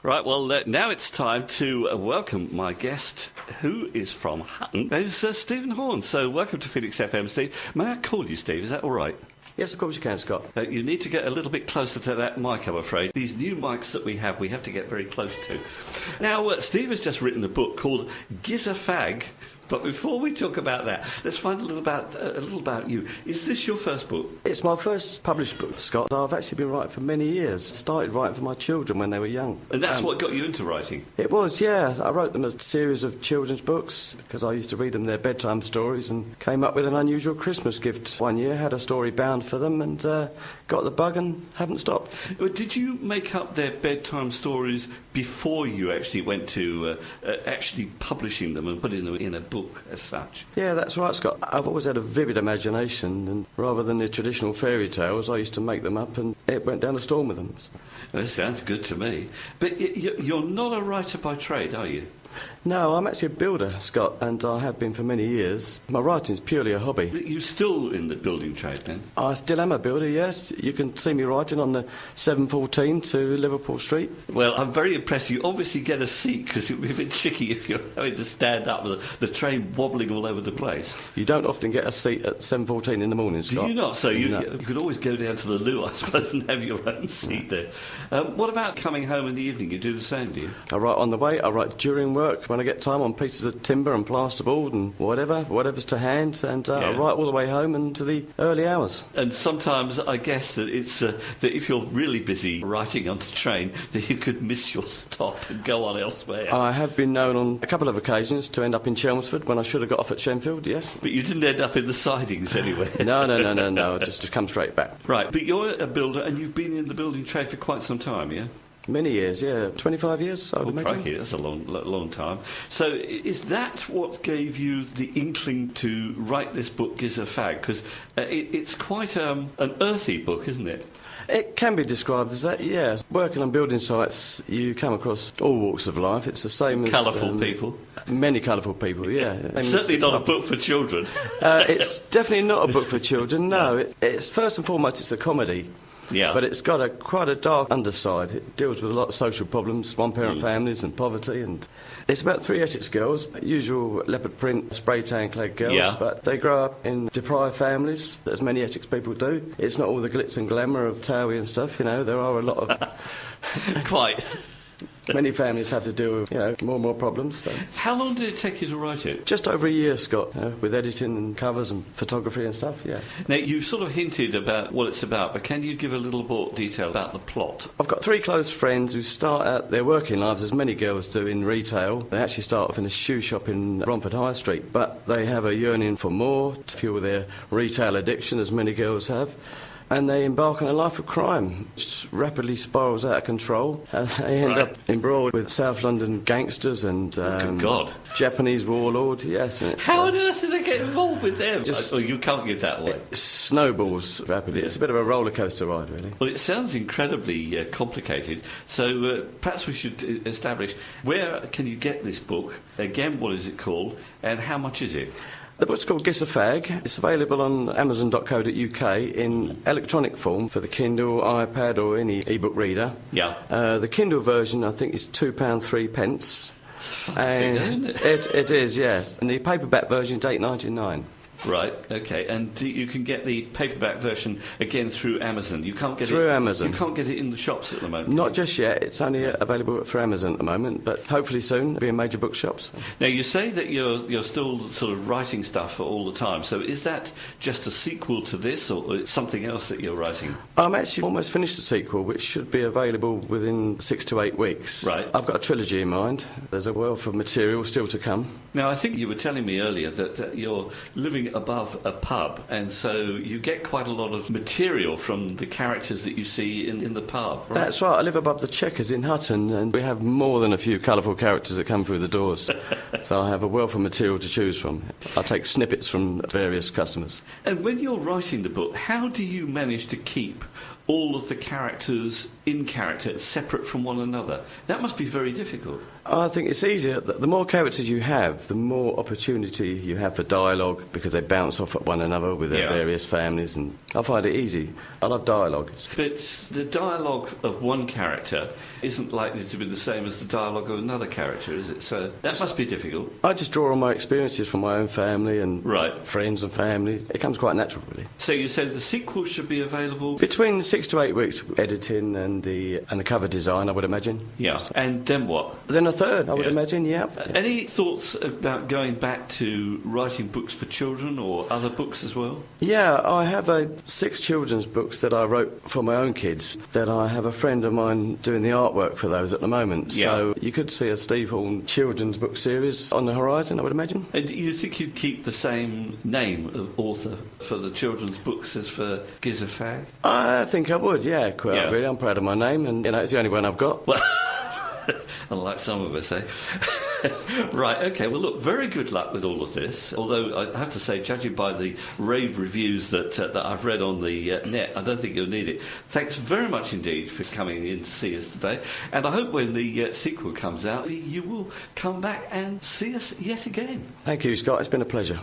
Right, well, now it's time to welcome my guest, who is from Hutton. It's Stephen Horn. So welcome to Pheonix FM, Steve. May I call you Steve? Is that all right? Yes, of course you can, Scott. You need to get a little bit closer to that mic, I'm afraid. These new mics that we have to get very close to. Now, Steve has just written a book called GISSA FAG. But before we talk about that, let's find a little about you. Is this your first book? It's my first published book, Scott. I've actually been writing for many years. Started writing for my children when they were young. And that's what got you into writing? It was, yeah. I wrote them a series of children's books because I used to read them their bedtime stories and came up with an unusual Christmas gift one year. Had a story bound for them and got the bug and haven't stopped. Did you make up their bedtime stories before you actually went to actually publishing them and putting them in a book as such? Yeah, that's right, Scott. I've always had a vivid imagination, and rather than the traditional fairy tales, I used to make them up, and it went down a storm with them. That sounds good to me. But you're not a writer by trade, are you? No, I'm actually a builder, Scott, and I have been for many years. My writing's purely a hobby. You're still in the building trade, then? I still am a builder, yes. You can see me writing on the 714 to Liverpool Street. Well, I'm very impressed. You obviously get a seat, because it would be a bit tricky if you're having to stand up with the train wobbling all over the place. You don't often get a seat at 714 in the morning, Scott. Do you not? So No. you could always go down to the loo, I suppose, and have your own seat there. What about coming home in the evening? You do the same, do you? I write on the way, I write during work, when I get time, on pieces of timber and plasterboard and whatever's to hand, and I write all the way home into the early hours. And sometimes I guess that it's that if you're really busy writing on the train, that you could miss your stop and go on elsewhere. I have been known on a couple of occasions to end up in Chelmsford when I should have got off at Shenfield, yes. But you didn't end up in the sidings anyway. No, just come straight back. Right, but you're a builder and you've been in the building trade for quite some time, yeah? Many years, yeah. 25 years, I would imagine. Crikey, that's a long time. So is that what gave you the inkling to write this book, GISSA FAG? Because it's quite an earthy book, isn't it? It can be described as that, yes. Working on building sites, you come across all walks of life. It's the same as... Colourful people. Many colourful people, yeah. It's certainly not a book for children. It's definitely not a book for children, no. It's first and foremost, it's a comedy. Yeah. But it's got quite a dark underside. It deals with a lot of social problems, one-parent families and poverty, and it's about three Essex girls, usual leopard print, spray-tan-clad girls, but they grow up in deprived families, as many Essex people do. It's not all the glitz and glamour of Towie and stuff, you know, there are a lot of... Quite. Many families have to deal with, more and more problems. So. How long did it take you to write it? Just over a year, Scott, with editing and covers and photography and stuff, yeah. Now, you've sort of hinted about what it's about, but can you give a little more detail about the plot? I've got three close friends who start out their working lives, as many girls do, in retail. They actually start off in a shoe shop in Romford High Street, but they have a yearning for more to fuel their retail addiction, as many girls have. And they embark on a life of crime, which rapidly spirals out of control. They end up embroiled with South London gangsters and good God. Japanese warlord, yes. How on earth do they get involved with them? You can't get that way. It snowballs rapidly. It's a bit of a roller coaster ride, really. Well, it sounds incredibly complicated. So perhaps we should establish, where can you get this book? Again, what is it called? And how much is it? The book's called GISSA FAG. It's available on amazon.co.uk in electronic form for the Kindle, iPad or any e-book reader. Yeah. The Kindle version, I think, is £2.03. It's a fun thing, isn't it? It is, yes. And the paperback version is £8.99. Right, okay, and you can get the paperback version again through Amazon. You can't get through Amazon. You can't get it in the shops at the moment. Not just yet. It's only available for Amazon at the moment, but hopefully soon it'll be in major bookshops. Now, you say that you're still sort of writing stuff all the time. So is that just a sequel to this, or something else that you're writing? I'm actually almost finished the sequel, which should be available within 6 to 8 weeks. Right. I've got a trilogy in mind. There's a wealth of material still to come. Now, I think you were telling me earlier that you're living above a pub, and so you get quite a lot of material from the characters that you see in the pub, right? That's right. I live above the Checkers in Hutton, and we have more than a few colourful characters that come through the doors. So I have a wealth of material to choose from. I take snippets from various customers. And when you're writing the book, how do you manage to keep all of the characters in character separate from one another. That must be very difficult. I think it's easier. The more characters you have, the more opportunity you have for dialogue, because they bounce off at one another with their various families, and I find it easy. I love dialogue. But the dialogue of one character isn't likely to be the same as the dialogue of another character, is it? So that must be difficult. I just draw on my experiences from my own family and friends and family. It comes quite natural, really. So you said the sequel should be available between 6 to 8 weeks, editing and the cover design, I would imagine. Yeah. And then what? Then a third, I would imagine, yeah. Any thoughts about going back to writing books for children or other books as well? Yeah, I have 6 children's books that I wrote for my own kids, that I have a friend of mine doing the artwork for those at the moment. Yeah. So you could see a Steve Horn children's book series on the horizon, I would imagine. And do you think you'd keep the same name of author for the children's books as for GISSA FAG? I think I would, yeah, quite really. I'm proud of my name, and it's the only one I've got. Well, unlike some of us, eh? Right, OK, well, look, very good luck with all of this. Although, I have to say, judging by the rave reviews that I've read on the net, I don't think you'll need it. Thanks very much indeed for coming in to see us today. And I hope when the sequel comes out, you will come back and see us yet again. Thank you, Scott. It's been a pleasure.